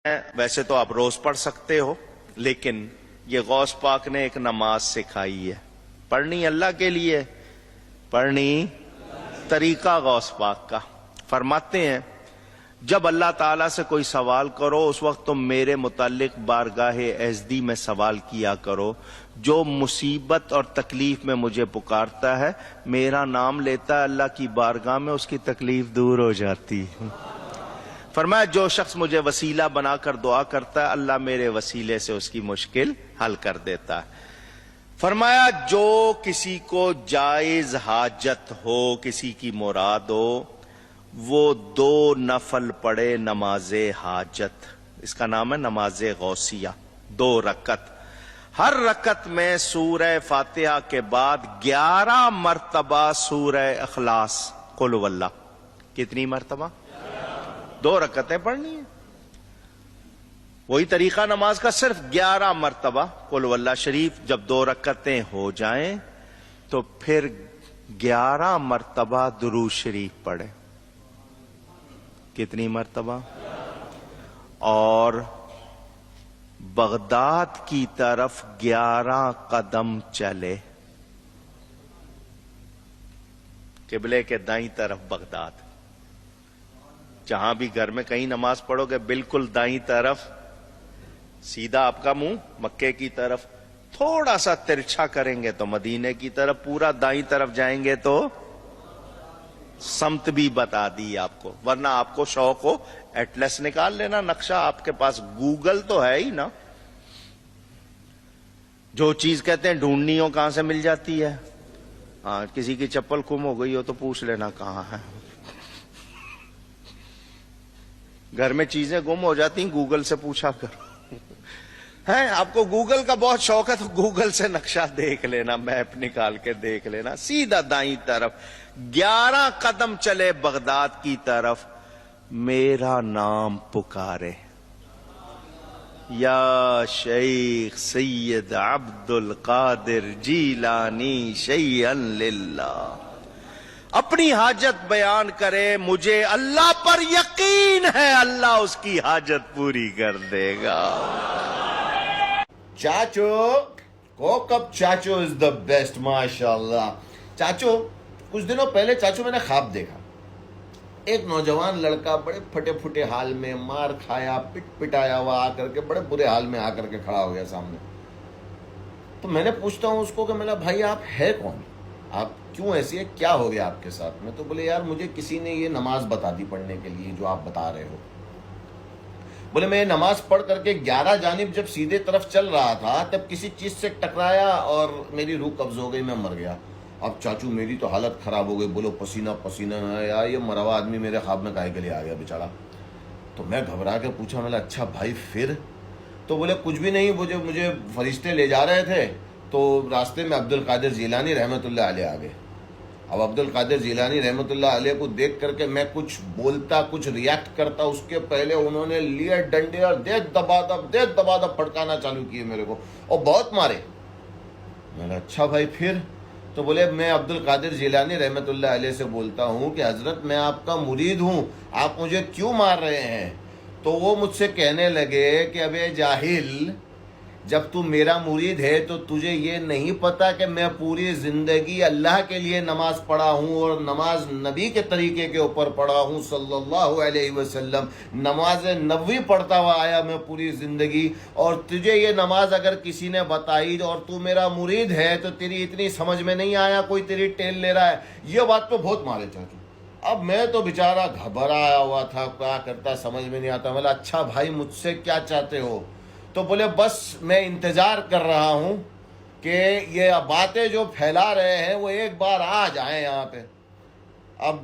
ویسے تو آپ روز پڑھ سکتے ہو، لیکن یہ غوث پاک نے ایک نماز سکھائی ہے، پڑھنی اللہ کے لیے، پڑھنی طریقہ غوث پاک کا۔ فرماتے ہیں جب اللہ تعالیٰ سے کوئی سوال کرو اس وقت تم میرے متعلق بارگاہ عزدی میں سوال کیا کرو، جو مصیبت اور تکلیف میں مجھے پکارتا ہے میرا نام لیتا ہے اللہ کی بارگاہ میں، اس کی تکلیف دور ہو جاتی ہے۔ فرمایا جو شخص مجھے وسیلہ بنا کر دعا کرتا ہے اللہ میرے وسیلے سے اس کی مشکل حل کر دیتا ہے۔ فرمایا جو کسی کو جائز حاجت ہو، کسی کی مراد ہو، وہ 2 نفل پڑھے نماز حاجت، اس کا نام ہے نماز غوثیہ، 2 رکعت، ہر رکعت میں سورہ فاتحہ کے بعد 11 مرتبہ سورہ اخلاص قل هو اللہ۔ کتنی مرتبہ؟ 2 رکعتیں پڑھنی ہیں، وہی طریقہ نماز کا، صرف 11 مرتبہ قل هو اللہ شریف۔ جب 2 رکعتیں ہو جائیں تو پھر 11 مرتبہ درود شریف پڑھیں۔ کتنی مرتبہ؟ اور بغداد کی طرف 11 قدم چلے، قبلے کے دائیں طرف بغداد۔ جہاں بھی گھر میں کہیں نماز پڑھو گے بالکل دائیں طرف، سیدھا آپ کا منہ مکے کی طرف، تھوڑا سا ترچھا کریں گے تو مدینے کی طرف، پورا دائیں طرف جائیں گے تو سمت بھی بتا دی آپ کو۔ ورنہ آپ کو شوق ہو ایٹلس نکال لینا، نقشہ آپ کے پاس، گوگل تو ہے ہی نا، جو چیز کہتے ہیں ڈھونڈنی ہو کہاں سے مل جاتی ہے۔ ہاں، کسی کی چپل گم ہو گئی ہو تو پوچھ لینا کہاں ہے۔ گھر میں چیزیں گم ہو جاتی ہیں گوگل سے پوچھا کرو۔ ہے آپ کو گوگل کا بہت شوق ہے تو گوگل سے نقشہ دیکھ لینا، میپ نکال کے دیکھ لینا، سیدھا دائیں طرف 11 قدم چلے بغداد کی طرف، میرا نام پکارے، یا شیخ سید عبد القادر جیلانی شیئا للہ، اپنی حاجت بیان کرے، مجھے اللہ پر یقین ہے اللہ اس کی حاجت پوری کر دے گا۔ چاچو کوکب چاچو از دا بیسٹ، ماشاءاللہ۔ چاچو کچھ دنوں پہلے چاچو میں نے خواب دیکھا، ایک نوجوان لڑکا بڑے پھٹے پھٹے حال میں، مار کھایا پٹ پٹایا ہوا آ کر کے، بڑے برے حال میں آ کر کے کھڑا ہو گیا سامنے۔ تو میں نے پوچھتا ہوں اس کو کہ میرا بھائی آپ ہے کون، آپ کیوں ایسی ہے، کیا ہو گیا آپ کے ساتھ میں؟ تو بولے یار مجھے کسی نے یہ نماز بتا دی پڑھنے کے لیے جو آپ بتا رہے ہو۔ بولے میں نماز پڑھ کر کے 11 جانب جب سیدھے طرف چل رہا تھا تب کسی چیز سے ٹکرایا اور میری روح قبض ہو گئی، میں مر گیا۔ اب چاچو میری تو حالت خراب ہو گئی، بولو پسینہ پسینہ ہے یار، یہ مرا ہوا آدمی میرے خواب میں کاہے کے لیے آ گیا بیچارہ۔ تو میں گھبرا کے پوچھا، میں اچھا بھائی پھر؟ تو بولے کچھ بھی نہیں، مجھے فرشتے لے جا رہے تھے تو راستے میں عبد القادر جیلانی رحمۃ اللہ علیہ آ گئے۔ اب عبد القادر جیلانی رحمۃ اللہ علیہ کو دیکھ کر کے میں کچھ بولتا، کچھ ریاکٹ کرتا، اس کے پہلے انہوں نے لیے ڈنڈے اور دے دبا دب پھڑکانا چالو کیے میرے کو، اور بہت مارے۔ میں نے اچھا بھائی پھر؟ تو بولے میں عبد القادر جیلانی رحمۃ اللہ علیہ سے بولتا ہوں کہ حضرت میں آپ کا مرید ہوں، آپ مجھے کیوں مار رہے ہیں؟ تو وہ مجھ سے کہنے لگے کہ ابے جاہل، جب تو میرا مرید ہے تو تجھے یہ نہیں پتا کہ میں پوری زندگی اللہ کے لیے نماز پڑھا ہوں، اور نماز نبی کے طریقے کے اوپر پڑھا ہوں صلی اللہ علیہ وسلم، نماز نبوی پڑھتا ہوا آیا میں پوری زندگی، اور تجھے یہ نماز اگر کسی نے بتائی اور تو میرا مرید ہے تو تیری اتنی سمجھ میں نہیں آیا، کوئی تیری ٹیل لے رہا ہے۔ یہ بات تو بہت مارے چاچو۔ اب میں تو بیچارہ گھبرایا ہوا تھا، کیا کرتا سمجھ میں نہیں آتا۔ میں اچھا بھائی مجھ سے کیا چاہتے ہو؟ تو بولے بس میں انتظار کر رہا ہوں کہ یہ باتیں جو پھیلا رہے ہیں وہ ایک بار آ جائیں یہاں پہ۔ اب